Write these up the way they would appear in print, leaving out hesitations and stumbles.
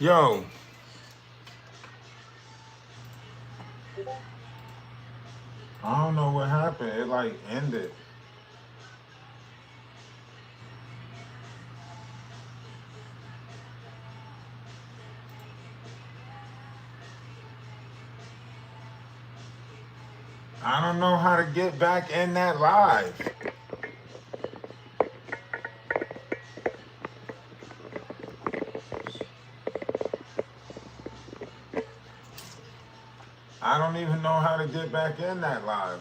Yo, I don't know what happened. It like ended. I don't know how to get back in that live. I don't even know how to get back in that live.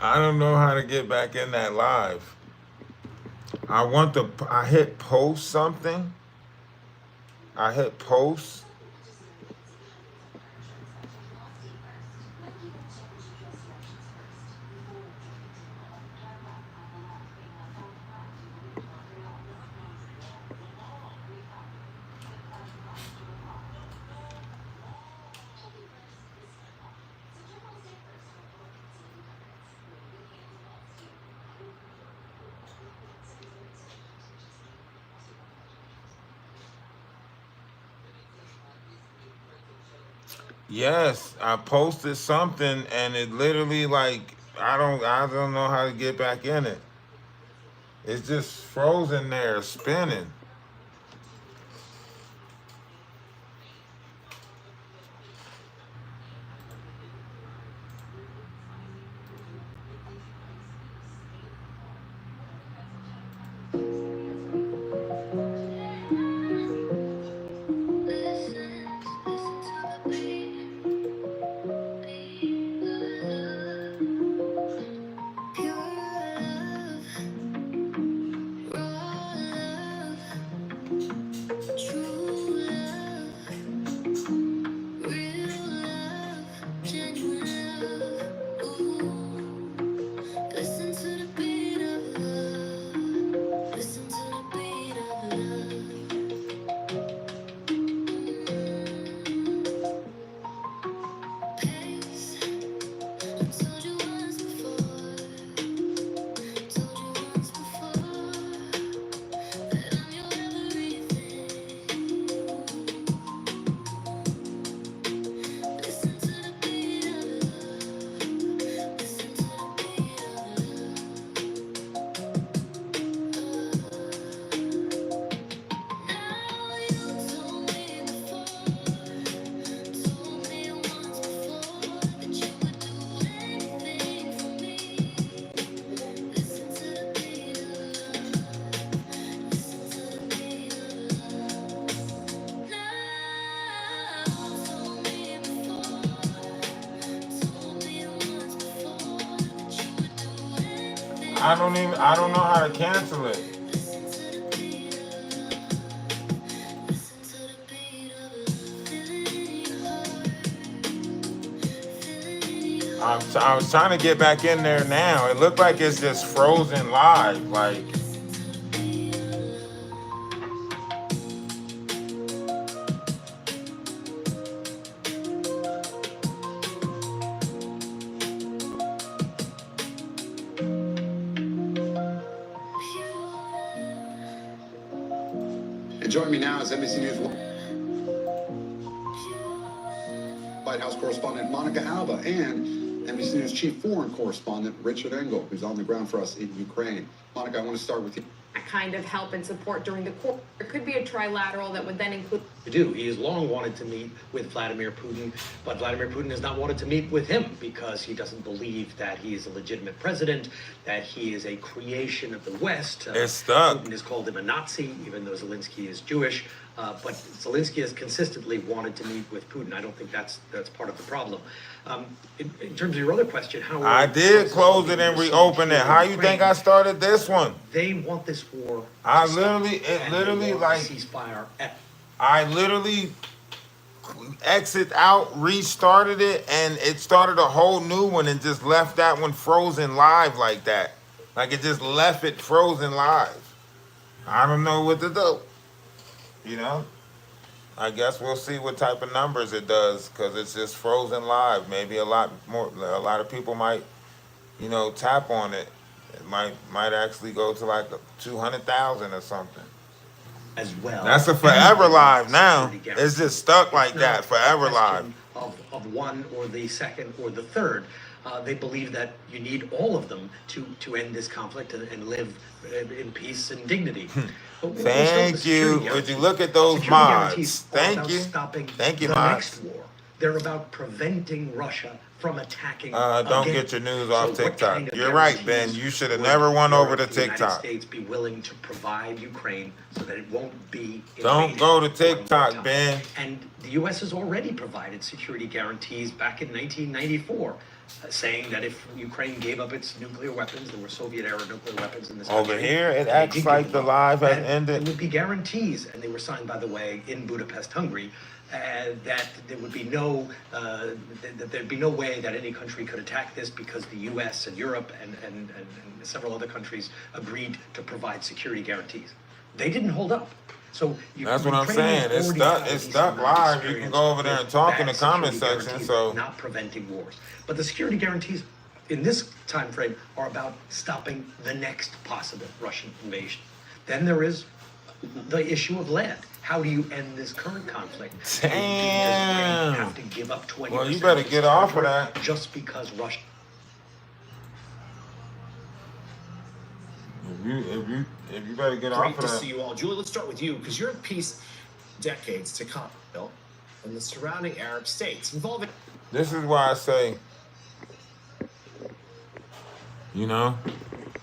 I don't know how to get back in that live. I hit post something. I hit post. Yes, I posted something and it literally like I don't know how to get back in it. It's just frozen there, spinning. I don't know how to cancel it. I was trying to get back in there now. It looked like it's just frozen live. Like, And joining me now is NBC News White House correspondent Monica Alba and NBC News chief foreign correspondent Richard Engel, who's on the ground for us in Ukraine. Monica, I want to start with you. Kind of help and support during the court. There could be a trilateral that would then include. He has long wanted to meet with Vladimir Putin, but Vladimir Putin has not wanted to meet with him because he doesn't believe that he is a legitimate president, that he is a creation of the West. It's stuck. Putin has called him a Nazi, even though Zelensky is Jewish. But Zelensky has consistently wanted to meet with Putin. I don't think that's part of the problem. In terms of your other question, how I did close it and reopen it. How you think I started this one? They want this war. I literally, it literally like, ceasefire. I literally exit out, restarted it, and it started a whole new one and just left that one frozen live like that. Like it just left it frozen live. I don't know what to do. You know? I guess we'll see what type of numbers it does because it's just frozen live. Maybe a lot of people might, tap on it. It might actually go to like 200,000 or something. As well. That's a forever live now. It's just stuck like that, forever live. Of one or the second or the third. They believe that you need all of them to end this conflict and live in peace and dignity. Thank you. Would you look at those mods? Thank you. Thank you, the mods. next war. They're about preventing Russia from attacking. Don't again. get your news off So TikTok. kind of You're right, Ben. You should have never won over to the United TikTok. States be willing to provide Ukraine so that it won't be Don't invaded go to one more TikTok, time. Ben. And the U.S. has already provided security guarantees back in 1994. Saying that if Ukraine gave up its nuclear weapons, there were Soviet-era nuclear weapons in this country. Over here, it and they acts did like give the them up, live has that ended. There would be guarantees, and they were signed, by the way, in Budapest, Hungary, that there would be that there'd be no way that any country could attack this because the U.S. and Europe and several other countries agreed to provide security guarantees. They didn't hold up. So That's what I'm saying. It's stuck live. You can go over there and talk in the comment section. So not preventing wars, but the security guarantees in this time frame are about stopping the next possible Russian invasion. Then there is the issue of land. How do you end this current conflict? Damn. Does Ukraine have to give up 20%? Well, you better get off of that. Just because Russia. If you better get Great off of to that. see you all. Julie, let's start with you because you're at peace decades to come, Bill, and the surrounding Arab states involving. This is why I say,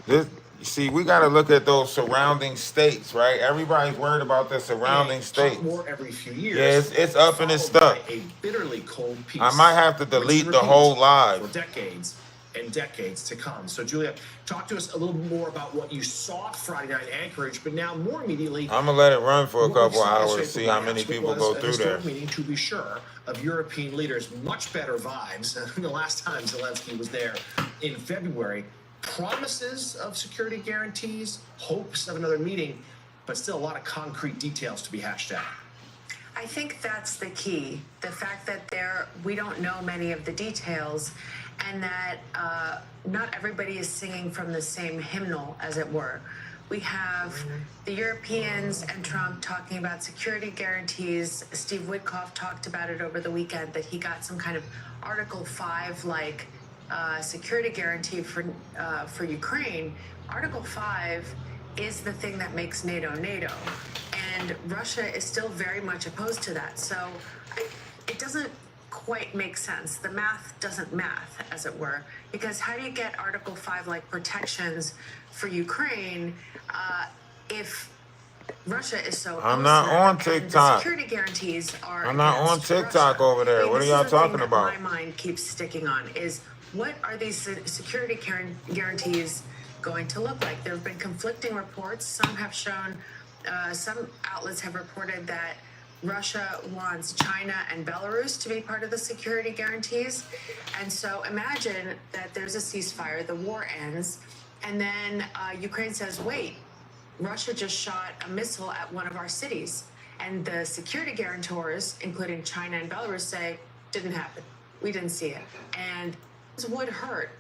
this. See, we got to look at those surrounding states, right? Everybody's worried about the surrounding states. War every few years. Yeah, it's up and it's followed stuck. by a bitterly cold peace. I might have to which delete the repeats whole live. for decades and decades to come. So, Julia, talk to us a little more about what you saw Friday night in Anchorage, but now more immediately. I'm gonna let it run for a what we couple saw hours, yesterday see how from many White House people was go a through there. historic meeting, to be sure, of European leaders. Much better vibes than the last time Zelensky was there in February. Promises of security guarantees, hopes of another meeting, but still a lot of concrete details to be hashed out. I think that's the key. The fact that we don't know many of the details, and that not everybody is singing from the same hymnal, as it were. We have the Europeans and Trump talking about security guarantees. Steve Witkoff talked about it over the weekend, that he got some kind of Article 5 like security guarantee for Ukraine. Article 5 is the thing that makes NATO NATO, and Russia is still very much opposed to that. So it doesn't quite make sense. The math doesn't math, as it were, because how do you get Article 5 like protections for Ukraine if Russia is so I'm opposed not to that? on And the TikTok. security guarantees are I'm not on against TikTok Russia. over there. I mean, What are this y'all is the thing talking that about? My mind keeps sticking on is, what are these security guarantees going to look like? There have been conflicting reports. Some have shown, some outlets have reported that Russia wants China and Belarus to be part of the security guarantees. And so imagine that there's a ceasefire, the war ends, and then Ukraine says, wait, Russia just shot a missile at one of our cities. And the security guarantors, including China and Belarus, say, didn't happen. We didn't see it. And this would hurt.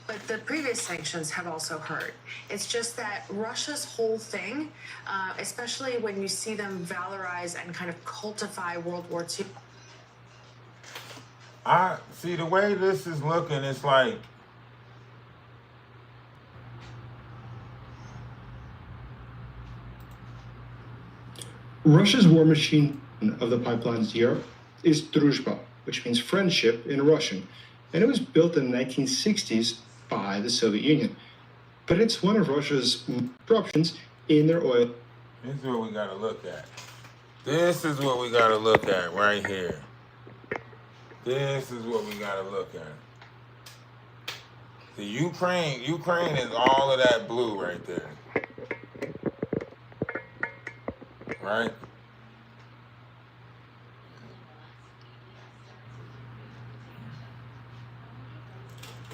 But the previous sanctions have also hurt. It's just that Russia's whole thing, especially when you see them valorize and kind of cultify World War II. I see the way this is looking. It's like Russia's war machine of the pipelines to Europe is Druzhba, which means friendship in Russian, and it was built in the 1960s by the Soviet Union. But it's one of Russia's options in their oil. this is what we gotta look at. This is what we gotta look at right here. This is what we gotta look at. The Ukraine is all of that blue right there. Right?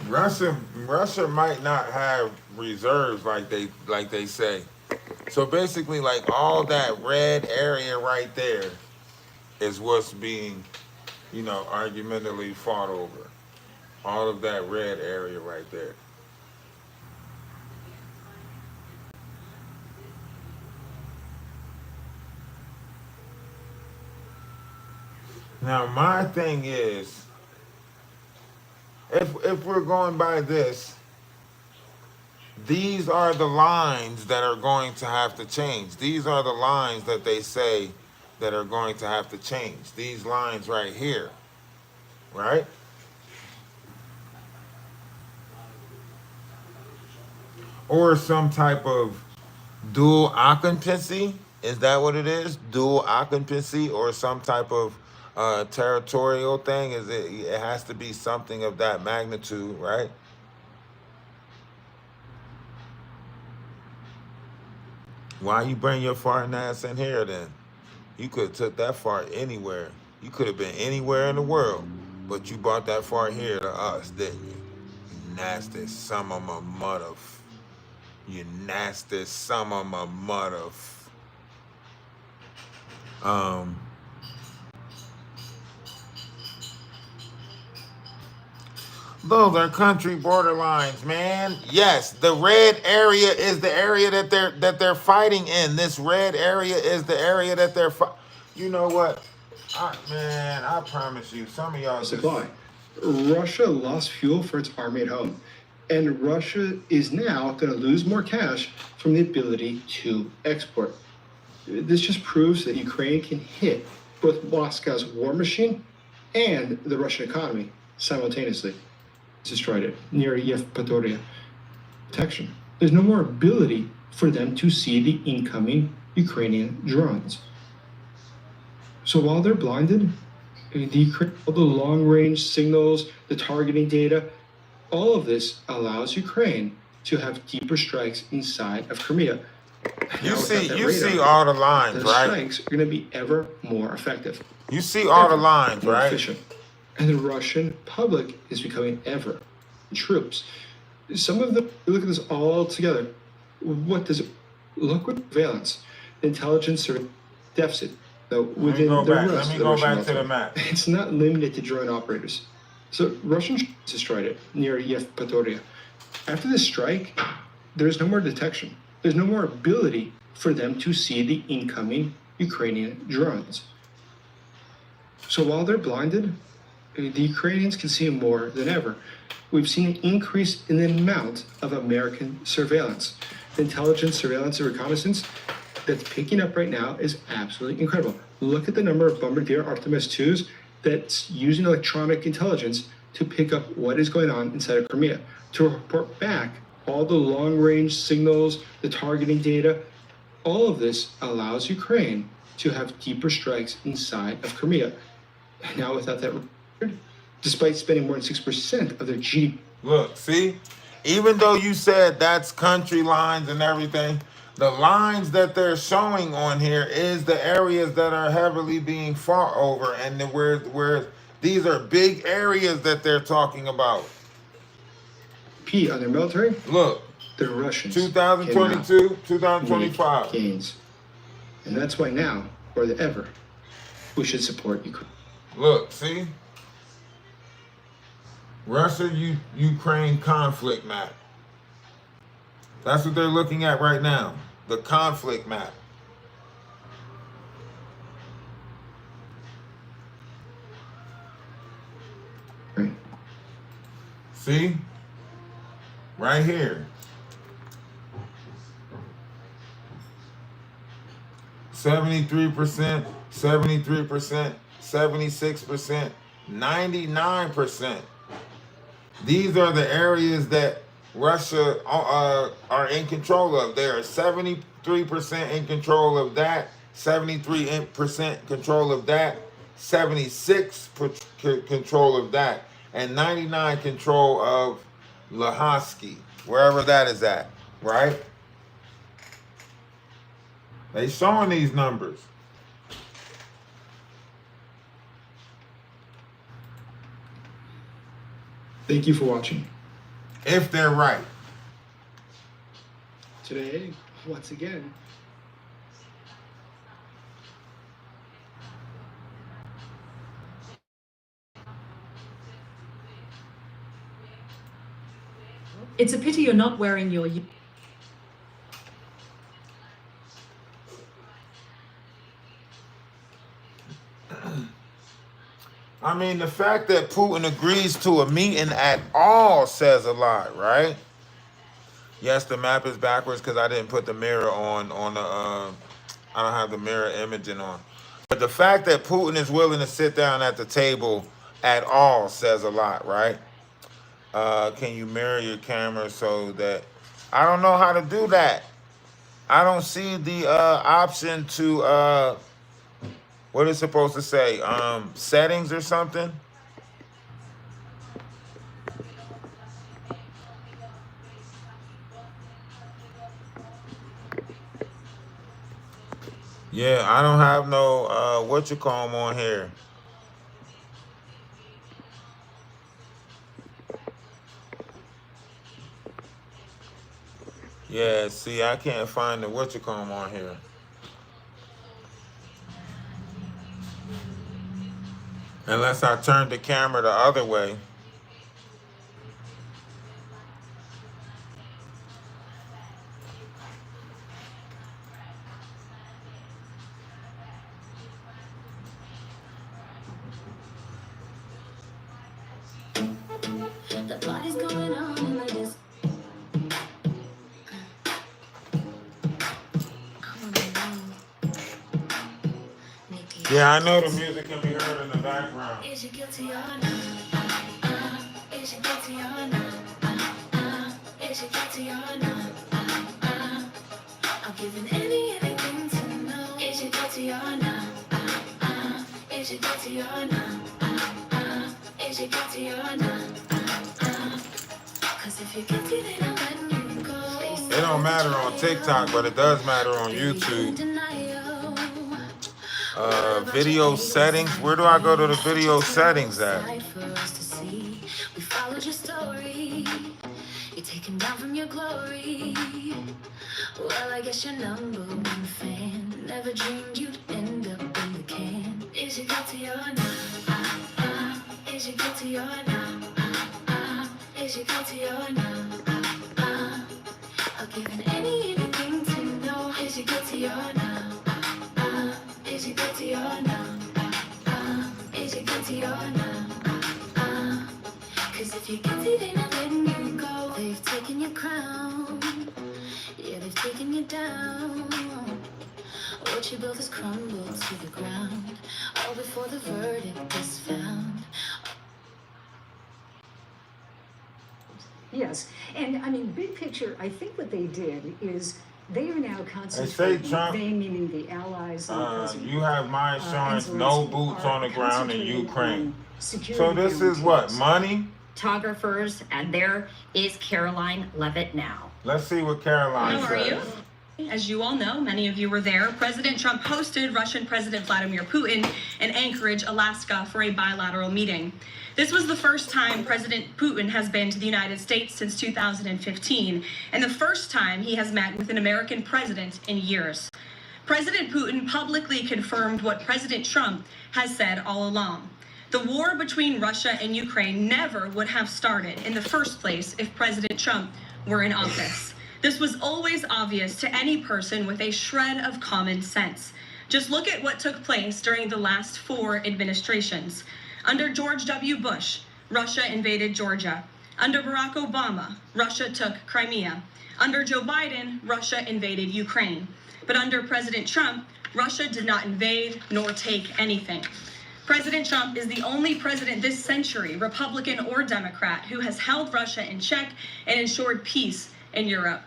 Russia might not have reserves like they say. So basically, like all that red area right there is what's being, argumentatively fought over. All of that red area right there. Now my thing is, if we're going by this, these are the lines that are going to have to change. These are the lines that they say that are going to have to change. These lines right here, right? Or some type of dual occupancy. Is that what it is? Dual occupancy or some type of territorial thing? Is it? It has to be something of that magnitude, right? Why you bring your farting ass in here then? You could have took that fart anywhere. You could have been anywhere in the world, but you brought that fart here to us, didn't you? You nasty son of a mother. You nasty son of a mother. Um, those are country borderlines, man. Yes, the red area is the area that they're fighting in. This red area is the area that they're You know what? Man, I promise you, some of y'all supply. Russia lost fuel for its army at home, and Russia is now going to lose more cash from the ability to export. This just proves that Ukraine can hit both Moscow's war machine and the Russian economy simultaneously. Destroyed it near Yevpatoria. Protection. There's no more ability for them to see the incoming Ukrainian drones. So while they're blinded, all the long-range signals, the targeting data, all of this allows Ukraine to have deeper strikes inside of Crimea. You see all the lines, right? Strikes are going to be ever more effective. You see all the lines, more right? Efficient. And the Russian public is becoming ever troops. Some of them look at this all together. What does it look with surveillance, intelligence or deficit? So within the rest of the Russian back to the map. It's not limited to drone operators. So Russian destroyed it near Yevpatoria. After this strike, there's no more detection. There's no more ability for them to see the incoming Ukrainian drones. So while they're blinded, the Ukrainians can see more than ever. We've seen an increase in the amount of American surveillance. The intelligence, surveillance, and reconnaissance that's picking up right now is absolutely incredible. Look at the number of Bombardier Artemis 2s that's using electronic intelligence to pick up what is going on inside of Crimea, to report back all the long-range signals, the targeting data. All of this allows Ukraine to have deeper strikes inside of Crimea. Now without that record, despite spending more than 6% of their GDP. Look, see? Even though you said that's country lines and everything, the lines that they're showing on here is the areas that are heavily being fought over, and where these are big areas that they're talking about. On their military, look, the Russians 2022, 2025 gains, and that's why now more than ever we should support Ukraine. Look, see, Russia-Ukraine conflict map. That's what they're looking at right now. The conflict map. Right. See? Right here. 73%, 73%, 76%, 99%. These are the areas that Russia are in control of. They are 73% in control of that, 73% control of that, 76% control of that, and 99% control of Luhansk, wherever that is at, right? They showing these numbers. Thank you for watching. if they're right. Today, once again, It's a pity you're not wearing your. I mean, the fact that Putin agrees to a meeting at all says a lot, right? Yes, the map is backwards because I didn't put the mirror on the. I don't have the mirror imaging on. But the fact that Putin is willing to sit down at the table at all says a lot, right? Can you mirror your camera so that I don't know how to do that. I don't see the option to what is supposed to say? Settings or something? Yeah, I don't have no what you call 'em on here. Yeah, see, I can't find the what you call 'em on here. Unless I turn the camera the other way. The party's going on in the disco. Yeah, I know the music can be heard in the background. Is you guilty or not? Is you guilty or not? Is you guilty or not? I'll give in anything to know. Is you guilty or not? Is you guilty or not? Is you guilty or not? Cause if you're guilty, then I'm letting you go. It don't matter on TikTok, but it does matter on YouTube. Video settings. Where do I go to the video settings at? We followed your story. You're taken down from your glory. Well, I guess you're number one fan. Never dreamed you'd end up in the can. Is you guilty or not? Is you guilty or not? Is you guilty or not? I'll give in anything to know. Is you guilty or not? Is you guilty or not? Is you guilty or not? Cause if you're guilty, then I'm letting you go. They've taken your crown. Yeah, they've taken you down. What you built has crumbled to the ground. All before the verdict is found. Yes, and I mean, big picture, I think what they did is they are now They concentrating, say Trump. they meaning the allies and the president. You have my insurance. and No Zelensky boots are on the ground in concentrating Ukraine. on security So this is what, guarantees. money? Photographers, and there is Caroline Levitt now. Let's see what Caroline How are says. you? As you all know, many of you were there, President Trump hosted Russian President Vladimir Putin in Anchorage, Alaska for a bilateral meeting. This was the first time President Putin has been to the United States since 2015, and the first time he has met with an American president in years. President Putin publicly confirmed what President Trump has said all along. The war between Russia and Ukraine never would have started in the first place if President Trump were in office. This was always obvious to any person with a shred of common sense. Just look at what took place during the last 4 administrations. Under George W. Bush, Russia invaded Georgia. Under Barack Obama, Russia took Crimea. Under Joe Biden, Russia invaded Ukraine. But under President Trump, Russia did not invade nor take anything. President Trump is the only president this century, Republican or Democrat, who has held Russia in check and ensured peace in Europe.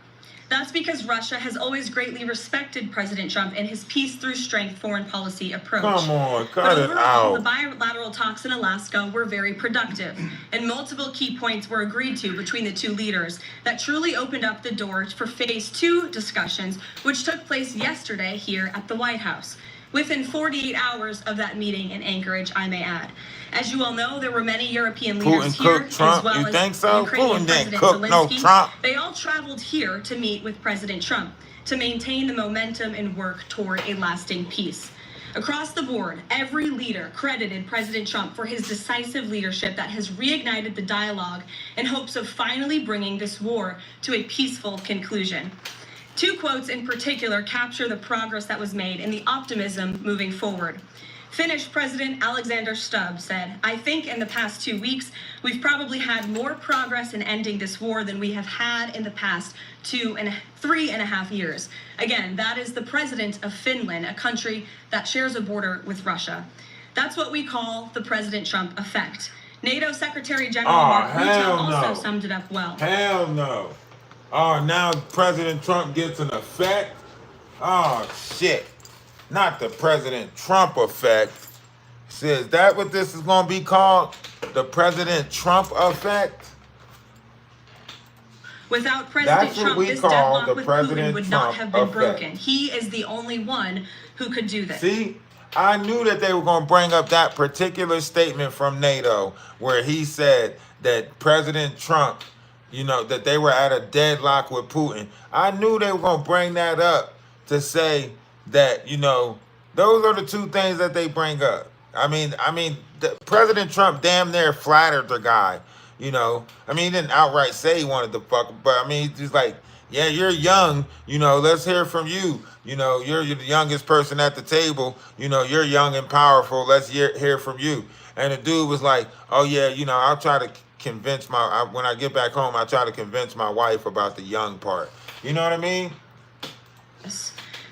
That's because Russia has always greatly respected President Trump and his peace through strength foreign policy approach. Come on, But cut it overall, the out. bilateral talks in Alaska were very productive, and multiple key points were agreed to between the two leaders that truly opened up the door for phase 2 discussions, which took place yesterday here at the White House. within 48 hours of that meeting in Anchorage, I may add. As you all know, there were many European leaders Putin here, cooked Trump. as well You as think so? Ukrainian Putin didn't President cook no Zelensky. Trump. They all traveled here to meet with President Trump to maintain the momentum and work toward a lasting peace. Across the board, every leader credited President Trump for his decisive leadership that has reignited the dialogue in hopes of finally bringing this war to a peaceful conclusion. Two quotes in particular capture the progress that was made and the optimism moving forward. Finnish President Alexander Stubb said, "I think in the past 2 weeks, we've probably had more progress in ending this war than we have had in the past 3.5 years. Again, that is the president of Finland, a country that shares a border with Russia. That's what we call the President Trump effect. NATO Secretary General Mark Rutte also summed it up well. Hell no. Oh, now President Trump gets an effect? Oh, shit. Not the President Trump effect. See, is that what this is going to be called? The President Trump effect? Without President Trump, this deadlock with Putin would not have been effect. broken. He is the only one who could do this. See, I knew that they were going to bring up that particular statement from NATO where he said that President Trump, you know, that they were at a deadlock with Putin. I knew they were going to bring that up to say that, you know, those are the two things that they bring up. I mean, President Trump damn near flattered the guy, you know. I mean, he didn't outright say he wanted to fuck him, but I mean, he's like, yeah, you're young, you know, let's hear from you. You know, you're the youngest person at the table, you know, you're young and powerful, let's hear from you. And the dude was like, oh yeah, you know, I'll try to convince when I get back home, I try to convince my wife about the young part. You know what I mean?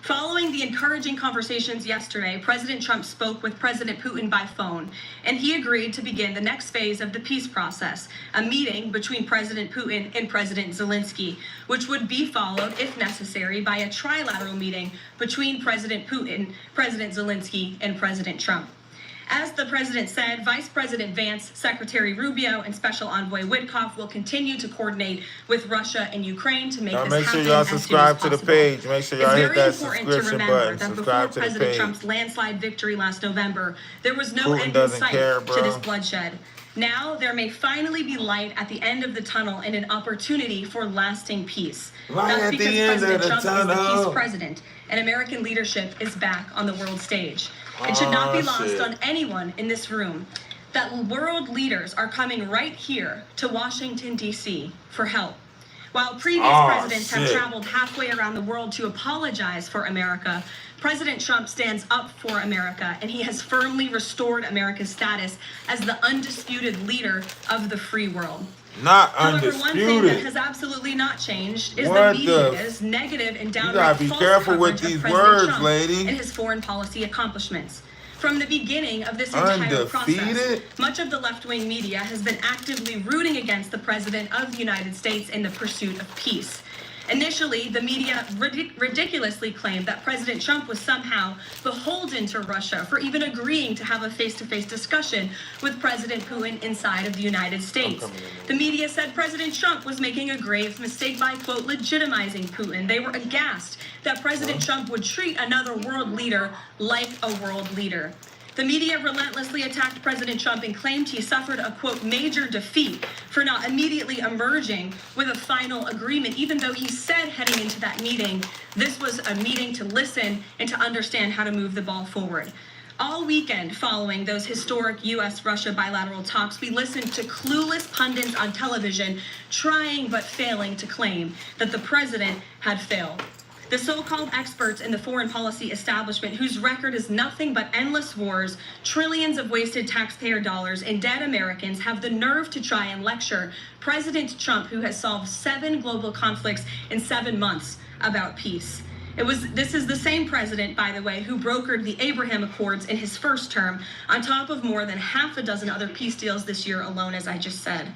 Following the encouraging conversations yesterday, President Trump spoke with President Putin by phone, and he agreed to begin the next phase of the peace process, a meeting between President Putin and President Zelensky, which would be followed, if necessary, by a trilateral meeting between President Putin, President Zelensky, and President Trump. As the president said, Vice President Vance, Secretary Rubio, and Special Envoy Witkoff will continue to coordinate with Russia and Ukraine to make this make happen sure y'all as soon as subscribe to the possible. page. Make sure y'all hit that It's very important to subscription remember button. that before Subscribe to the President page. Trump's landslide victory last November, there was no Putin end in doesn't sight care, to bro. this bloodshed. Now there may finally be light at the end of the tunnel and an opportunity for lasting peace. Light That's at the because end of President the Trump is the tunnel. peace president, and American leadership is back on the world stage. It should not be lost shit. on anyone in this room that world leaders are coming right here to Washington, D.C. for help. While previous presidents have traveled halfway around the world to apologize for America, President Trump stands up for America, and he has firmly restored America's status as the undisputed leader of the free world. Not However, one thing that undisputed. has absolutely not changed is What the the- media's negative and downright gotta be false careful with coverage of these President words, Trump lady. and his foreign policy accomplishments. From the beginning of this entire process, Undefeated? much of the left-wing media has been actively rooting against the President of the United States in the pursuit of peace. Initially, the media ridiculously claimed that President Trump was somehow beholden to Russia for even agreeing to have a face-to-face discussion with President Putin inside of the United States. The media said President Trump was making a grave mistake by, quote, legitimizing Putin. They were aghast that President Trump would treat another world leader like a world leader. The media relentlessly attacked President Trump and claimed he suffered a, quote, major defeat for not immediately emerging with a final agreement, even though he said heading into that meeting, this was a meeting to listen and to understand how to move the ball forward. All weekend following those historic U.S.-Russia bilateral talks, we listened to clueless pundits on television trying but failing to claim that the president had failed. The so-called experts in the foreign policy establishment, whose record is nothing but endless wars, trillions of wasted taxpayer dollars, and dead Americans, have the nerve to try and lecture President Trump, who has solved 7 global conflicts in 7 months, about peace. This is the same president, by the way, who brokered the Abraham Accords in his first term, on top of more than half a dozen other peace deals this year alone, as I just said.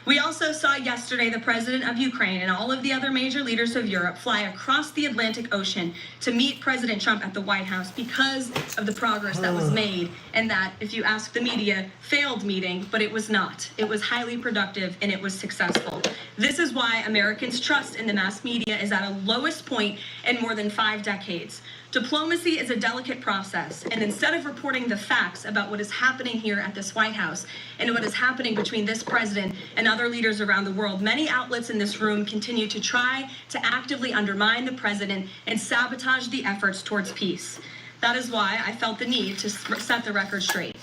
We also saw yesterday the president of Ukraine and all of the other major leaders of Europe fly across the Atlantic Ocean to meet President Trump at the White House because of the progress that was made, and that, if you ask the media, failed meeting, but it was not. It was highly productive and it was successful. This is why Americans' trust in the mass media is at a lowest point in more than 5 decades. Diplomacy is a delicate process, and instead of reporting the facts about what is happening here at this White House and what is happening between this president and other leaders around the world, many outlets in this room continue to try to actively undermine the president and sabotage the efforts towards peace. That is why I felt the need to set the record straight.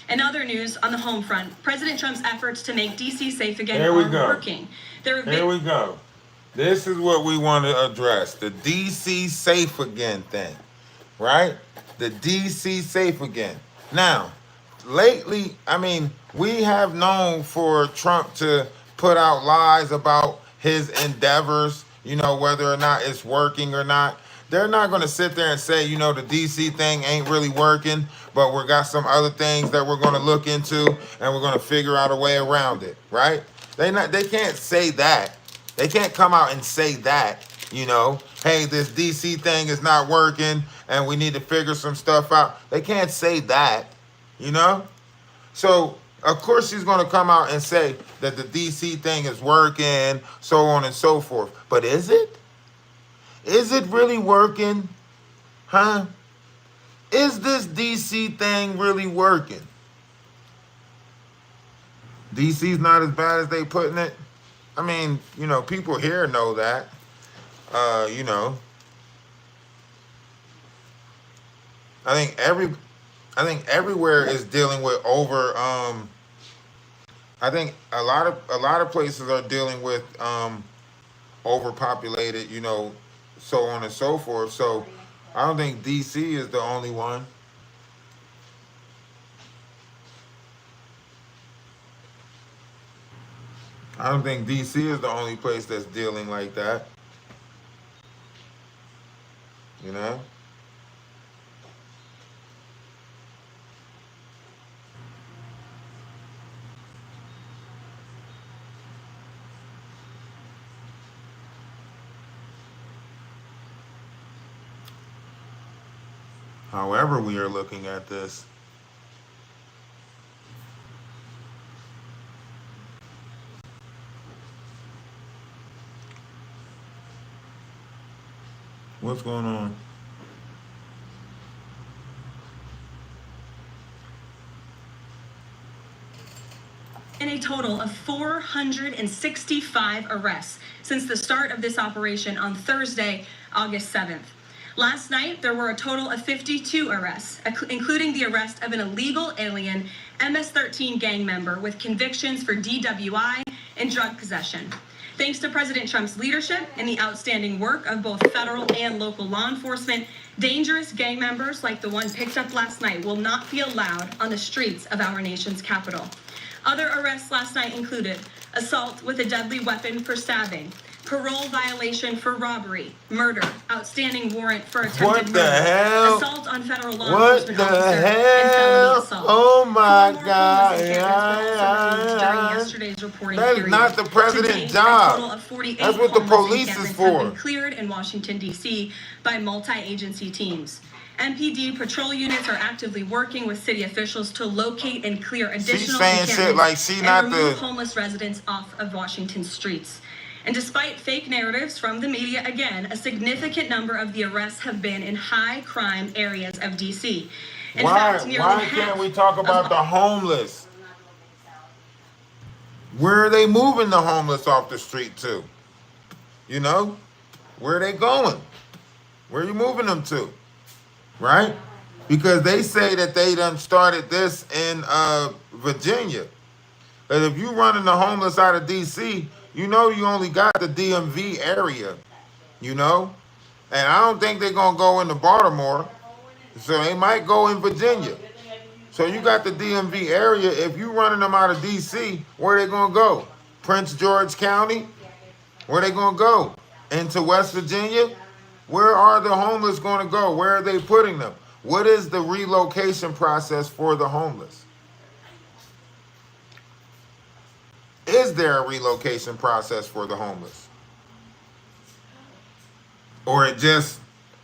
In other news, on the home front, President Trump's efforts to make D.C. safe again are working. Here we go. This is what we want to address. The D.C. safe again thing, right? The D.C. safe again. Now, lately, I mean, we have known for Trump to put out lies about his endeavors, you know, whether or not it's working or not. They're not going to sit there and say, you know, the D.C. thing ain't really working, but we got some other things that we're going to look into and we're going to figure out a way around it, right? They can't say that. They can't come out and say that, you know, hey, this D.C. thing is not working and we need to figure some stuff out. They can't say that, you know? So, of course, she's going to come out and say that the D.C. thing is working, so on and so forth. But is it? Is it really working? Huh? Is this D.C. thing really working? D.C.'s not as bad as they putting it. I mean, you know, people here know that. You know, I think everywhere is dealing with over. I think a lot of places are dealing with overpopulated. You know, so on and so forth. So I don't think D.C. is the only one. I don't think D.C. is the only place that's dealing like that. You know? However we are looking at this, what's going on? In a total of 465 arrests since the start of this operation on Thursday, August 7th. Last night, there were a total of 52 arrests, including the arrest of an illegal alien MS-13 gang member with convictions for DWI and drug possession. Thanks to President Trump's leadership and the outstanding work of both federal and local law enforcement, dangerous gang members like the one picked up last night will not be allowed on the streets of our nation's capital. Other arrests last night included assault with a deadly weapon for stabbing, parole violation for robbery, murder, outstanding warrant for attempted murder, hell? assault on federal law What enforcement the officer, hell? and felony assault. Oh my Four more God. homeless encampments were also removed during yesterday's reporting That is period. not the president's To date, job. A total of 48 That's what the homeless police is encampments for. have been cleared in Washington, D.C. by multi-agency teams. MPD patrol units are actively working with city officials to locate and clear additional saying shit like she and not remove the- homeless residents off of Washington streets. And despite fake narratives from the media, again, a significant number of the arrests have been in high crime areas of D.C. In fact, nearly Why half can't we talk of about the homeless? Where are they moving the homeless off the street to? You know? Where are they going? Where are you moving them to? Right? Because they say that they done started this in Virginia. But if you running the homeless out of D.C., you know you only got the DMV area, you know? And I don't think they're going to go into Baltimore. So they might go in Virginia. So you got the DMV area. If you running them out of D.C., where they going to go? Prince George County? Where they going to go? Into West Virginia? Where are the homeless going to go? Where are they putting them? What is the relocation process for the homeless? Is there a relocation process for the homeless? Or it just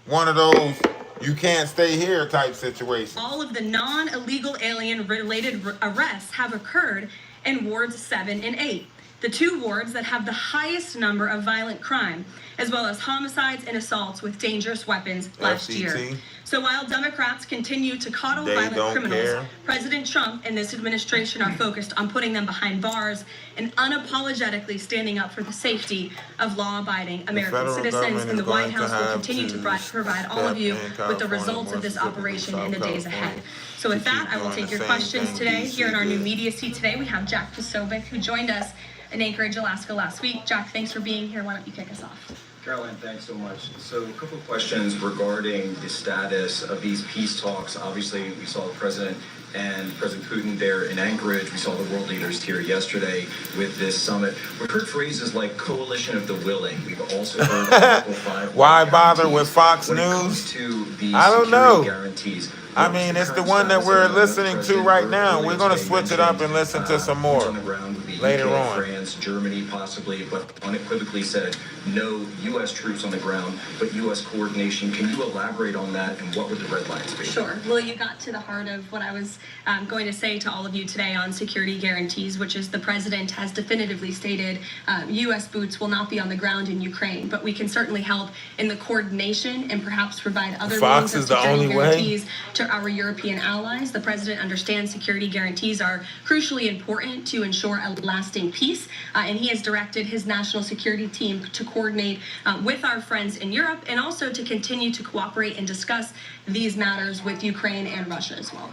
one of those you can't stay here type situations? All of the non-illegal alien-related arrests have occurred in wards 7 and 8. the two wards that have the highest number of violent crime, as well as homicides and assaults with dangerous weapons last year. FCT. So while Democrats continue to coddle They violent don't criminals, care. President Trump and this administration are focused on putting them behind bars and unapologetically standing up for the safety of law-abiding American federal citizens. government And the is White going to House will have continue to to provide all of you step in with the California, results of this more specifically operation in the South days ahead. California. So with To that, keep I will doing take the your same questions thing today. DC Here in our new did. media seat today, we have Jack Posobiec, who joined us in Anchorage, Alaska last week. Jack, thanks for being here. Why don't you kick us off? Caroline, thanks so much. So a couple of questions regarding the status of these peace talks. Obviously, we saw the President and President Putin there in Anchorage. We saw the world leaders here yesterday with this summit. We've heard phrases like coalition of the willing. We've also heard of Article 5 Why bother guarantees. with Fox When it News? comes to the I don't security know. guarantees. I what's mean, the it's the current one that status we're of the listening to President? right now. Earlier We're going to today switch it up and mentioned, listen to some boots more on the ground with the later UK, on. France, Germany possibly, but unequivocally said no U.S. troops on the ground, but U.S. coordination. Can you elaborate on that, and what would the red lines be? Sure. Well, you got to the heart of what I was going to say to all of you today on security guarantees, which is the president has definitively stated U.S. boots will not be on the ground in Ukraine, but we can certainly help in the coordination and perhaps provide other Fox means of is the security only way? guarantees to our European allies. The president understands security guarantees are crucially important to ensure a lasting peace, and he has directed his national security team to coordinate with our friends in Europe and also to continue to cooperate and discuss these matters with Ukraine and Russia as well.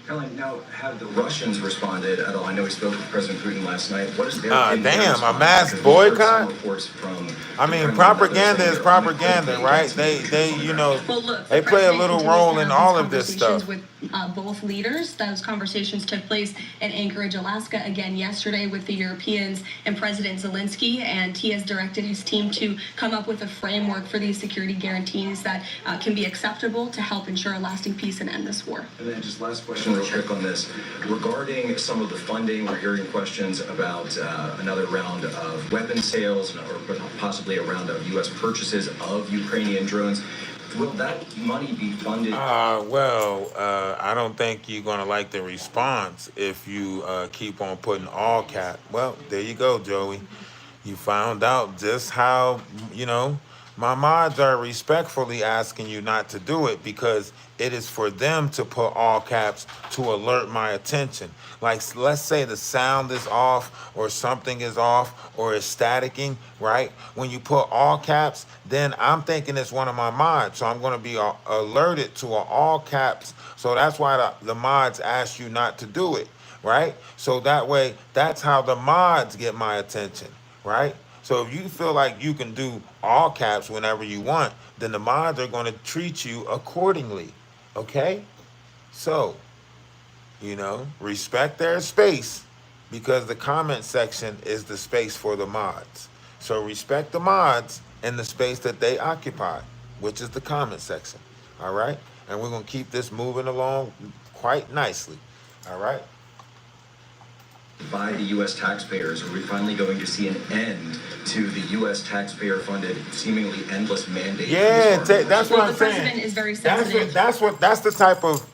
Caroline, now, have the Russians responded at all? I know we spoke with President Putin last night. What is their Damn, a response? mass Because we've heard some boycott? reports from I the mean, Kremlin propaganda that are is saying propaganda, they're right? unequivocally They, against you know, Well, look, they the play a president little continues role to in have all these of this conversations stuff. with both leaders. Those conversations took place in Anchorage, Alaska, again yesterday with the Europeans and President Zelensky, and he has directed his team to come up with a framework for these security guarantees that can be acceptable to help ensure a lasting peace and end this war. And then just last question real quick on this. Regarding some of the funding, we're hearing questions about another round of weapon sales or possibly a round of U.S. purchases of Ukrainian drones. Will that money be funded? I don't think you're going to like the response if you keep on putting all cap. Well, there you go, Joey. You found out just how, you know, my mods are respectfully asking you not to do it because it is for them to put all caps to alert my attention. Like, let's say the sound is off or something is off or is staticking, right? When you put all caps, then I'm thinking it's one of my mods. So I'm going to be alerted to an all caps. So that's why the mods ask you not to do it, right? So that way, that's how the mods get my attention, right? So if you feel like you can do all caps whenever you want, then the mods are going to treat you accordingly, okay? So, you know, respect their space because the comment section is the space for the mods. So respect the mods and the space that they occupy, which is the comment section, all right? And we're going to keep this moving along quite nicely, all right? By the U.S. taxpayers? Are we finally going to see an end to the U.S. taxpayer-funded, seemingly endless mandate? Yeah, that's what I'm the president saying. is very sensitive. That's the type of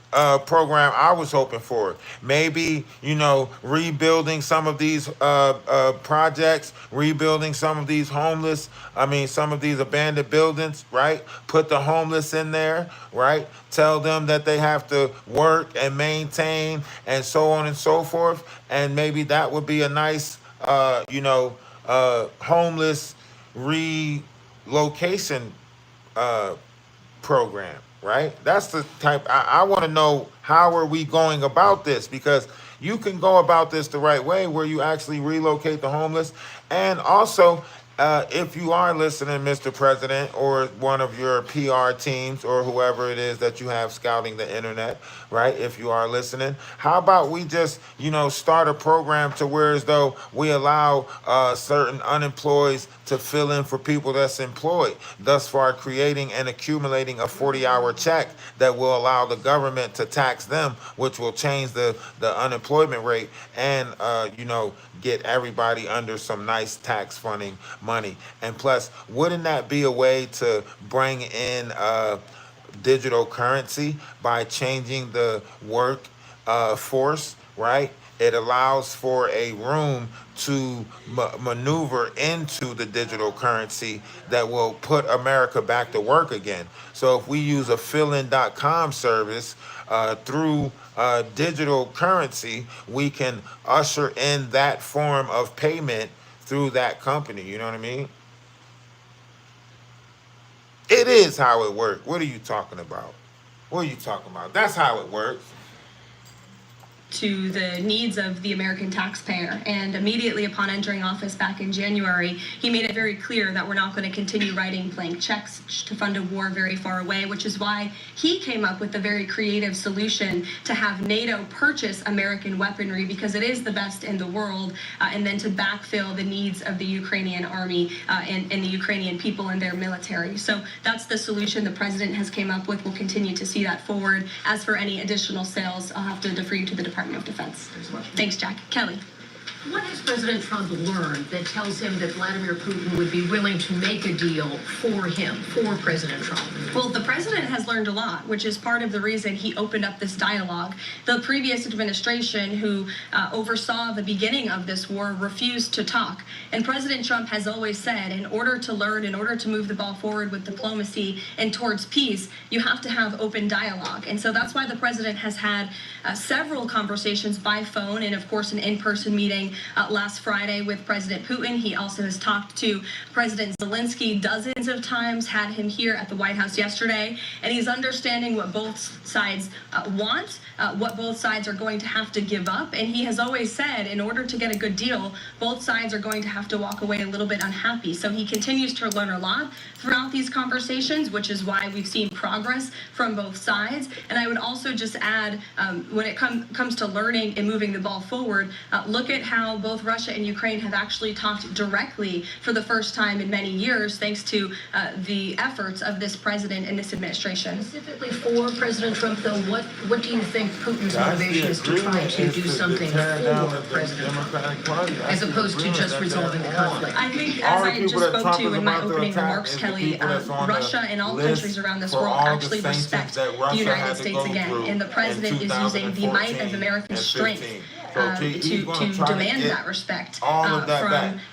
program I was hoping for. Maybe, you know, rebuilding some of these projects, rebuilding some of these some of these abandoned buildings, right? Put the homeless in there, right? Tell them that they have to work and maintain and so on and so forth. And maybe that would be a nice, homeless relocation program, right? That's the type I want to know. How are we going about this? Because you can go about this the right way where you actually relocate the homeless. And also, if you are listening, Mr. President, or one of your PR teams or whoever it is that you have scouting the internet, right? If you are listening, how about we just, start a program to where as though we allow certain unemployed to fill in for people that's employed, thus far creating and accumulating a 40-hour check that will allow the government to tax them, which will change the unemployment rate and, get everybody under some nice tax funding money. And plus, wouldn't that be a way to bring in digital currency by changing the work force, right? it allows for a room to maneuver into the digital currency that will put America back to work again. So if we use a fillin.com service through digital currency, we can usher in that form of payment through that company. You know what I mean? It is how it works. What are you talking about? What are you talking about? That's how it works. To the needs of the American taxpayer. And immediately upon entering office back in January, he made it very clear that we're not going to continue writing blank checks to fund a war very far away, which is why he came up with the very creative solution to have NATO purchase American weaponry, because it is the best in the world, and then to backfill the needs of the Ukrainian army and the Ukrainian people and their military. So that's the solution the president has came up with. We'll continue to see that forward. As for any additional sales, I'll have to defer you to the Department of Defense. Thanks, Jack. Kelly. What has President Trump learned that tells him that Vladimir Putin would be willing to make a deal for him, for President Trump? Well, the president has learned a lot, which is part of the reason he opened up this dialogue. The previous administration, who oversaw the beginning of this war, refused to talk. And President Trump has always said, in order to learn, in order to move the ball forward with diplomacy and towards peace, you have to have open dialogue. And so that's why the president has had several conversations by phone and, of course, an in-person meeting last Friday with President Putin. He also has talked to President Zelensky dozens of times, had him here at the White House yesterday, and he's understanding what both sides want, what both sides are going to have to give up. And he has always said, in order to get a good deal, both sides are going to have to walk away a little bit unhappy. So he continues to learn a lot throughout these conversations, which is why we've seen progress from both sides. And I would also just add, when it comes to learning and moving the ball forward, look at how both Russia and Ukraine have actually talked directly for the first time in many years, thanks to the efforts of this president and this administration. Specifically for President Trump, though, what do you think Putin's motivation is to try to do something for President Trump, as opposed to just resolving the conflict? I think, as I just spoke to in my opening remarks, Kelly, Russia and all countries around this world actually respect the United States again, and the president is using the might of American strength to demand that respect from our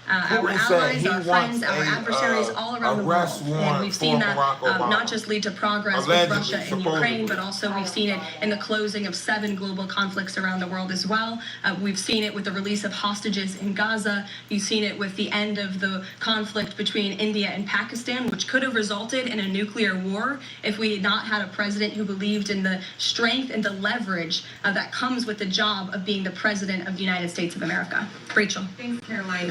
allies, our friends, our adversaries all around the world. And we've seen that not just lead to progress with Russia and Ukraine, but also we've seen it in the closing of 7 global conflicts around the world as well. We've seen it with the release of hostages in Gaza. You've seen it with the end of the conflict between India and Pakistan, which could have resulted in a nuclear war if we had not had a president who believed in the strength and the leverage that comes with the job of being the president of the United States of America. Rachel. Thanks, Caroline.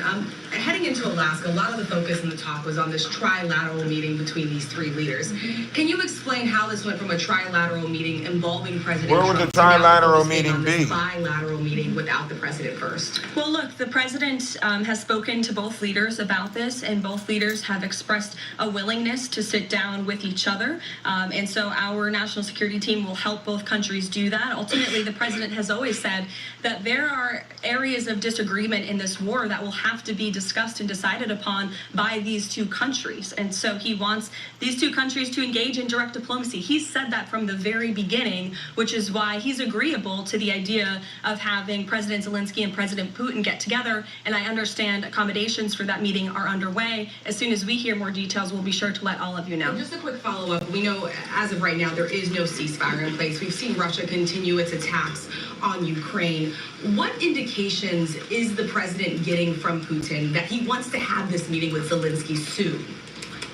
Heading into Alaska, a lot of the focus in the talk was on this trilateral meeting between these 3 leaders. Can you explain how this went from a trilateral meeting involving President Trump? Where would the trilateral meeting be? Bilateral meeting without the president first. Well, look, the president has spoken to both leaders about this, and both leaders have expressed a willingness to sit down with each other. And so our national security team will help both countries do that. Ultimately, the president has always said that there are areas of disagreement in this war that will have to be discussed and decided upon by these 2 countries. And so he wants these 2 countries to engage in direct diplomacy. He's said that from the very beginning, which is why he's agreeable to the idea of having President Zelensky and President Putin get together. And I understand accommodations for that meeting are underway. As soon as we hear more details, we'll be sure to let all of you know. And just a quick follow-up. We know as of right now there is no ceasefire in place. We've seen Russia continue its attacks on Ukraine. What indications is the president getting from Putin that he wants to have this meeting with Zelensky soon?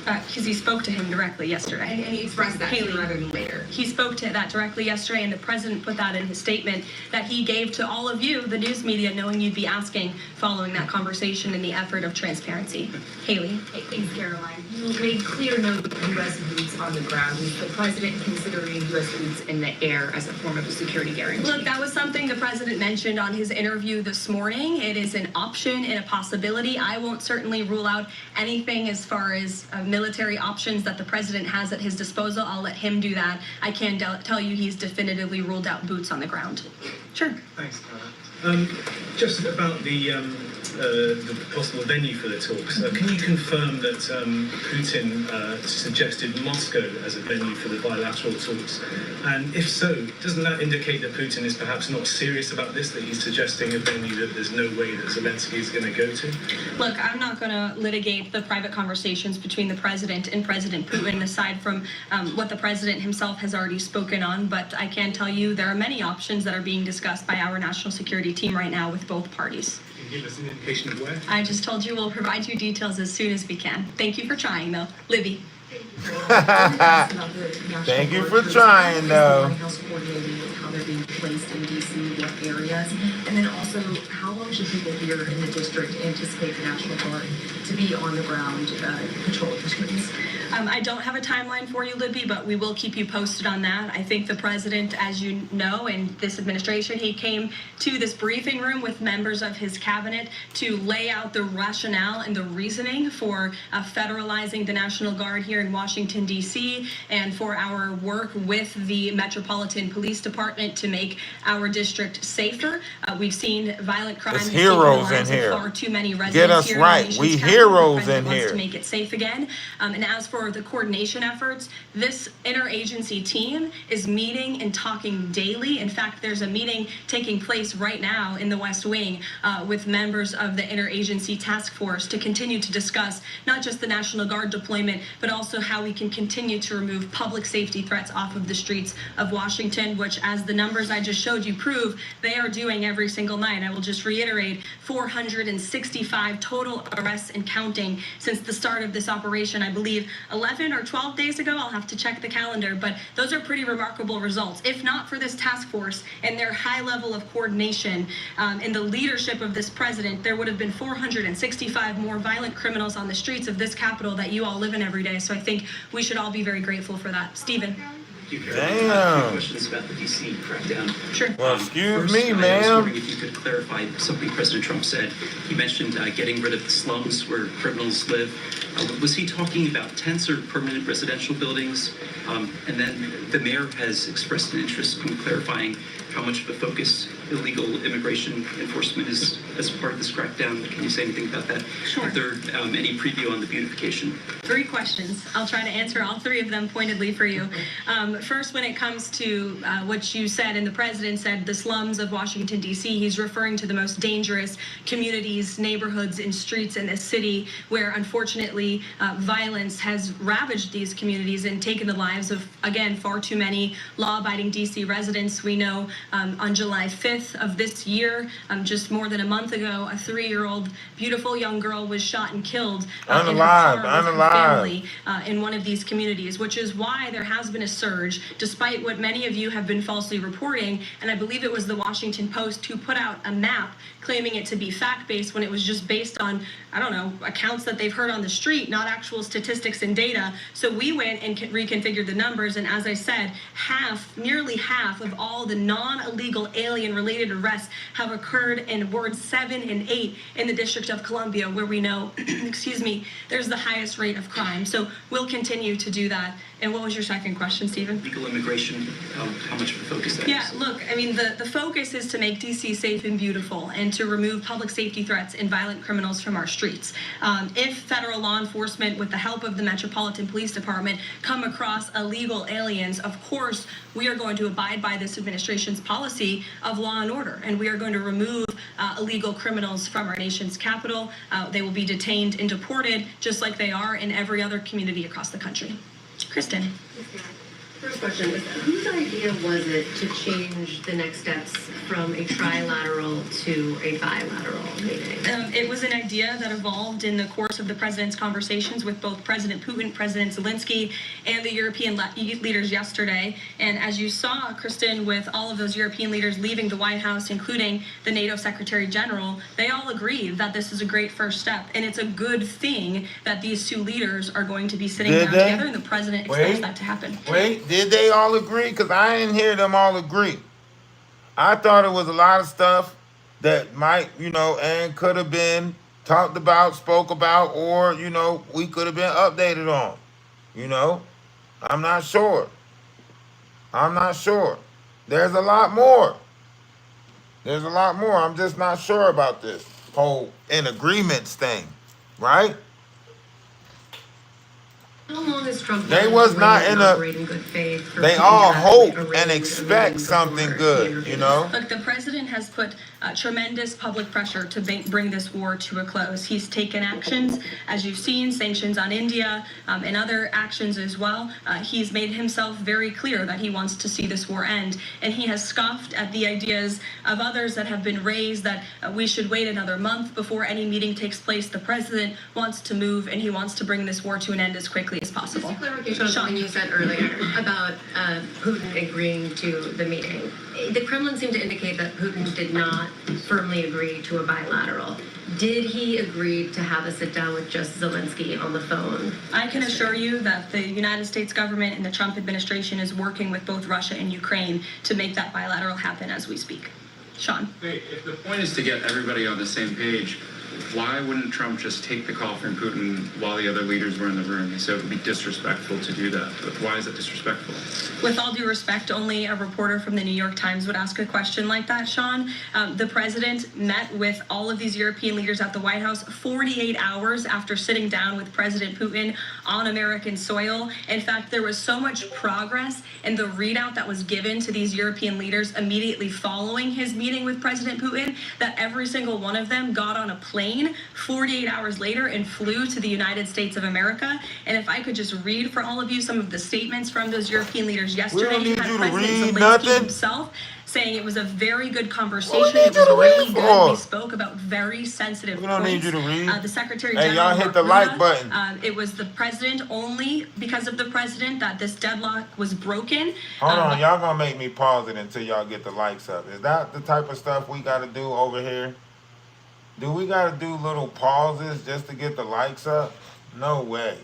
Because he spoke to him directly yesterday. And he expressed that sooner rather than later. He spoke to that directly yesterday, and the president put that in his statement that he gave to all of you, the news media, knowing you'd be asking following that conversation in the effort of transparency. Haley. Hey, thanks, Caroline. You made clear note of U.S. boots on the ground. Is the president considering U.S. boots in the air as a form of a security guarantee? Look, that was something the president mentioned on his interview this morning. It is an option and a possibility. I won't certainly rule out anything as far as military options that the president has at his disposal. I'll let him do that. I can tell you he's definitively ruled out boots on the ground. Sure. Thanks, Carla. Just about the the possible venue for the talks. Can you confirm that Putin suggested Moscow as a venue for the bilateral talks? And if so, doesn't that indicate that Putin is perhaps not serious about this, that he's suggesting a venue that there's no way that Zelensky is going to go to? Look, I'm not going to litigate the private conversations between the president and President Putin, aside from what the president himself has already spoken on. But I can tell you there are many options that are being discussed by our national security team right now with both parties. Can you give us an indication of where? I just told you we'll provide you details as soon as we can. Thank you for trying, though. Libby. Thank you for trying, though. White House coordinating how they're being placed in D.C., what areas, and then also how long should people here in the district anticipate the National Guard to be on the ground patrolling the streets? I don't have a timeline for you, Libby, but we will keep you posted on that. I think the president, as you know, in this administration, he came to this briefing room with members of his cabinet to lay out the rationale and the reasoning for federalizing the National Guard here in Washington, D.C., and for our work with the Metropolitan Police Department to make our district safer. We've seen violent crime There's heroes in here. Far too many residents Get us here right. In We the heroes the in wants here. to make it safe again. And as for the coordination efforts, this interagency team is meeting and talking daily. In fact, there's a meeting taking place right now in the West Wing with members of the interagency task force to continue to discuss not just the National Guard deployment, but also how we can continue to remove public safety threats off of the streets of Washington, which, as the numbers I just showed you prove, they are doing every single night. I will just reiterate, 465 total arrests and counting since the start of this operation. I believe 11 or 12 days ago, I'll have to check the calendar, but those are pretty remarkable results. If not for this task force and their high level of coordination and the leadership of this president, there would have been 465 more violent criminals on the streets of this capital that you all live in every day. So I think we should all be very grateful for that. Stephen. Damn. Questions about the DC crackdown. Sure. Well, excuse First, me, I was ma'am. wondering if you could clarify something President Trump said. He mentioned getting rid of the slums where criminals live. Was he talking about tents or permanent residential buildings? And then the mayor has expressed an interest in clarifying how much of a focus illegal immigration enforcement is as part of this crackdown. Can you say anything about that? Sure. Third, any preview on the beautification? 3 questions. I'll try to answer all 3 of them pointedly for you. First, when it comes to what you said, and the president said, the slums of Washington, D.C., he's referring to the most dangerous communities, neighborhoods, and streets in this city where, unfortunately, violence has ravaged these communities and taken the lives of, again, far too many law-abiding D.C. residents. We know on July 5th of this year, just more than a month ago, a 3-year-old beautiful young girl was shot and killed in her car with her family in one of these communities, which is why there has been a surge, despite what many of you have been falsely reporting. And I believe it was the Washington Post who put out a map claiming it to be fact-based when it was just based on, I don't know, accounts that they've heard on the street, not actual statistics and data. So we went and reconfigured the numbers, and as I said, nearly half of all the non-illegal alien-related arrests have occurred in wards 7 and 8 in the District of Columbia, where we know, excuse me, there's the highest rate of crime. So we'll continue to do that. And what was your second question, Stephen? Legal immigration, how much of a focus that is? Yeah, look, I mean, the focus is to make D.C. safe and beautiful and to remove public safety threats and violent criminals from our streets. If federal law enforcement, with the help of the Metropolitan Police Department, come across illegal aliens, of course, we are going to abide by this administration's policy of law and order, and we are going to remove illegal criminals from our nation's capital. They will be detained and deported, just like they are in every other community across the country. Kristen. First question is, whose idea was it to change the next steps from a trilateral to a bilateral meeting? It was an idea that evolved in the course of the president's conversations with both President Putin, President Zelensky, and the European leaders yesterday. And as you saw, Kristen, with all of those European leaders leaving the White House, including the NATO Secretary General, they all agreed that this is a great first step. And it's a good thing that these 2 leaders are going to be sitting down together, and the president expects that to happen. Did they all agree? Because I didn't hear them all agree. I thought it was a lot of stuff that might, and could have been talked about, spoke about, or, we could have been updated on. I'm not sure. There's a lot more. I'm just not sure about this. whole in agreements thing, right? How long has Trump They was not in a. operate in good faith? For They Putin all to hope arrange and a expect meeting something before good, he you intervenes? know. Look, the president has put tremendous public pressure to bring this war to a close. He's taken actions, as you've seen, sanctions on India and other actions as well. He's made himself very clear that he wants to see this war end, and he has scoffed at the ideas of others that have been raised that we should wait another month before any meeting takes place. The president wants to move, and he wants to bring this war to an end as quickly as possible. Just a clarification on something you said earlier about Putin agreeing to the meeting. The Kremlin seemed to indicate that Putin did not firmly agree to a bilateral. Did he agree to have a sit down with just Zelensky on the phone? I can assure you that the United States government and the Trump administration is working with both Russia and Ukraine to make that bilateral happen as we speak. Sean. If the point is to get everybody on the same page, why wouldn't Trump just take the call from Putin while the other leaders were in the room? He said it would be disrespectful to do that. But why is it disrespectful? With all due respect, only a reporter from the New York Times would ask a question like that, Sean. The president met with all of these European leaders at the White House 48 hours after sitting down with President Putin on American soil. In fact, there was so much progress in the readout that was given to these European leaders immediately following his meeting with President Putin that every single one of them got on a plane 48 hours later and flew to the United States of America. And if I could just read for all of you some of the statements from those European leaders yesterday, you had President Zelensky himself saying it was a very good conversation. It was really good. We spoke about very sensitive points. Need you to read. The Secretary Hey, General, y'all hit the like button. It was the president, only because of the president, that this deadlock was broken. Hold on, y'all gonna make me pause it until y'all get the likes up. Is that the type of stuff we gotta do over here? Do we gotta do little pauses just to get the likes up? No way.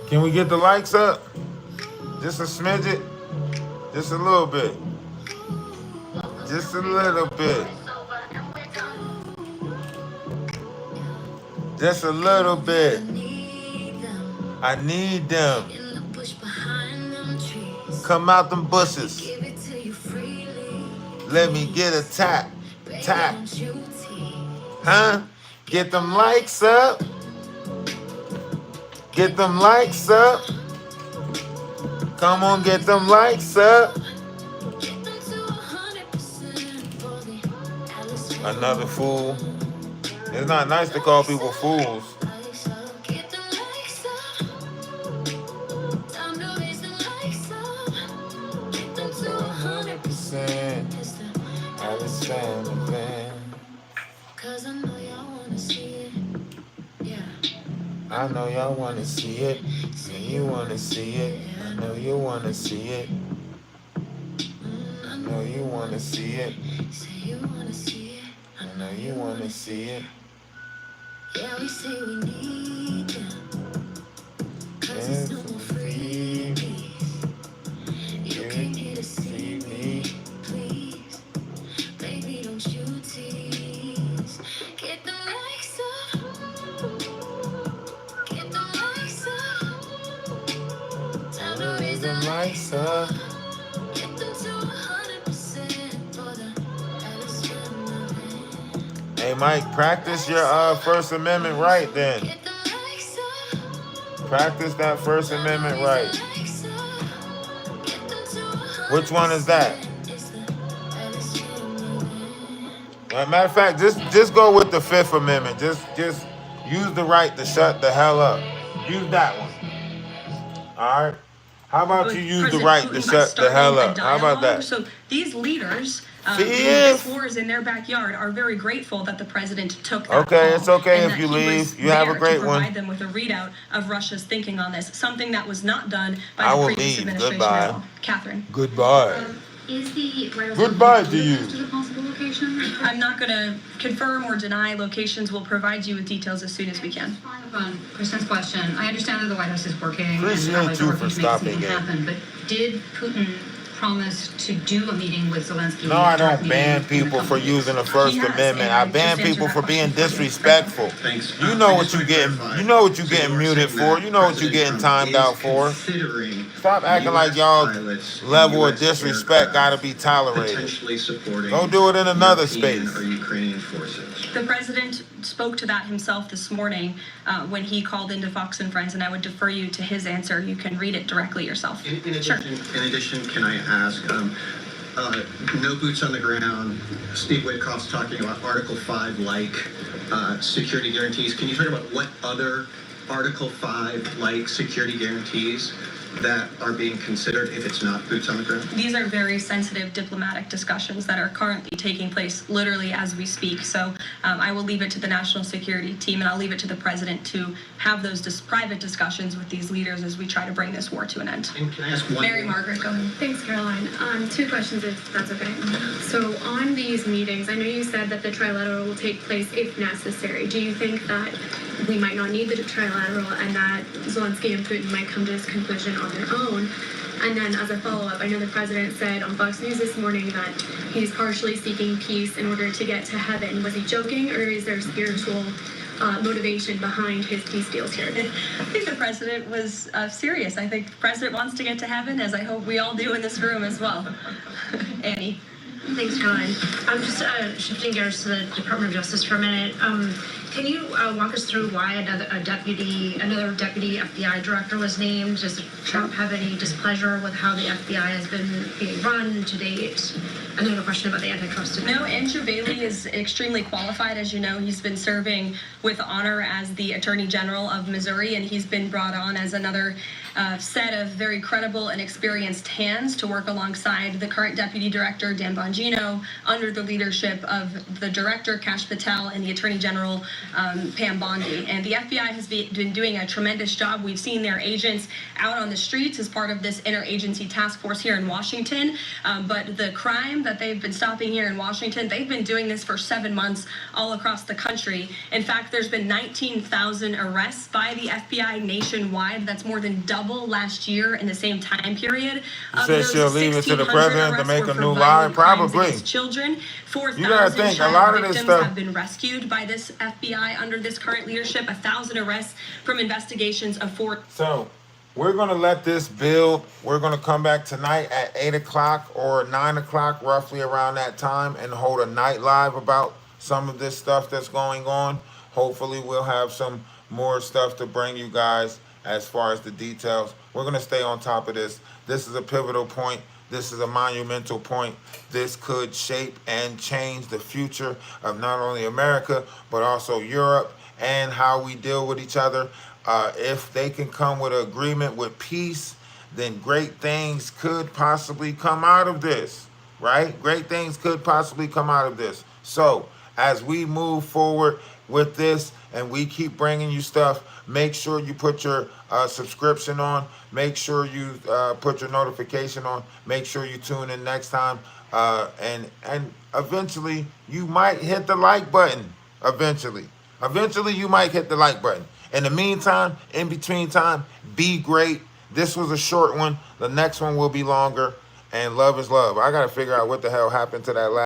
Can we get the likes up? Just a smidget? Just a little bit. Just a little bit. Just a little bit. I need them. Come out them bushes. Let me get a tap. Tap. Huh? Get them likes up. Get them likes up. Come on, get them likes up. Another fool. It's not nice to call people fools. I know y'all wanna see it. Yeah, you wanna see it. I know you wanna see it. I know you wanna see it. I know you wanna see it. Yeah, we say we need them, 'cause there's no more freebies. You came here to see me, please. Baby, don't you tease. Get the likes up. Get the likes up. Time to raise the likes up. Get them to 100% for the Alice Family. Hey Mike, practice your First Amendment right then. Practice that First Amendment right. Which one is that? Matter of fact, just go with the Fifth Amendment. Just use the right to shut the hell up. Use that one. All right. How about you use the right to shut the hell up? How about that? So these leaders, this war is in their backyard, are very grateful that the president took that Okay, call, it's okay and if that you he leave. was You have a there great to provide one. them with a readout of Russia's thinking on this, something that was not done by I the will previous leave. administration Goodbye. at all. Catherine. Goodbye. Is the Goodbye to you. to the possible location? I'm not going to confirm or deny locations. We'll provide you with details as soon as we can. Following up on Kristen's question, I understand that the White House is working and Appreciate probably you working for to make stopping something in. happen, but did Putin promised to do a meeting with Zelensky. No, I don't ban people for using the First Amendment. I ban people for being disrespectful. You know what you getting. You know what you getting muted for. You know what you getting timed out for. Stop acting like y'all level of disrespect gotta be tolerated. Go do it in another space. The president spoke to that himself this morning when he called into Fox and Friends, and I would defer you to his answer. You can read it directly yourself. In addition, can I ask, no boots on the ground, Steve Witkoff's talking about Article 5-like security guarantees. Can you talk about what other Article 5-like security guarantees that are being considered if it's not boots on the ground? These are very sensitive diplomatic discussions that are currently taking place literally as we speak. So I will leave it to the national security team, and I'll leave it to the president to have those private discussions with these leaders as we try to bring this war to an end. And can I ask one Mary Margaret, go ahead. Thanks, Caroline. Two questions, if that's okay. So on these meetings, I know you said that the trilateral will take place if necessary. Do you think that we might not need the trilateral and that Zelensky and Putin might come to this conclusion on their own? And then as a follow-up, I know the president said on Fox News this morning that he's partially seeking peace in order to get to heaven. Was he joking, or is there spiritual motivation behind his peace deals here? I think the president was serious. I think the president wants to get to heaven, as I hope we all do in this room as well. Annie. Thanks, Caroline. I'm just shifting gears to the Department of Justice for a minute. Can you walk us through why another deputy FBI director was named? Does Trump have any displeasure with how the FBI has been being run to date? And then a question about the antitrust. No, Andrew Bailey is extremely qualified. As you know, he's been serving with honor as the Attorney General of Missouri, and he's been brought on as another set of very credible and experienced hands to work alongside the current Deputy Director, Dan Bongino, under the leadership of the Director, Kash Patel, and the Attorney General, Pam Bondi. And the FBI has been doing a tremendous job. We've seen their agents out on the streets as part of this interagency task force here in Washington. But the crime that they've been stopping here in Washington, they've been doing this for 7 months all across the country. In fact, there's been 19,000 arrests by the FBI nationwide. That's more than double last year in the same time period. You said she'll leave it to the president to make a new lie? Probably. Children, 4,000 victims have been rescued by this FBI under this current leadership. 1,000 arrests from investigations of So we're going to let this build. We're going to come back tonight at 8 o'clock or 9 o'clock, roughly around that time, and hold a night live about some of this stuff that's going on. Hopefully we'll have some more stuff to bring you guys as far as the details. We're going to stay on top of this. This is a pivotal point. This is a monumental point. This could shape and change the future of not only America, but also Europe and how we deal with each other. If they can come with an agreement with peace, then great things could possibly come out of this, right? Great things could possibly come out of this. So as we move forward with this and we keep bringing you stuff, make sure you put your subscription on. Make sure you put your notification on. Make sure you tune in next time. And eventually you might hit the like button. Eventually you might hit the like button. In the meantime, in between time, be great. This was a short one. The next one will be longer. And love is love. I got to figure out what the hell happened to that last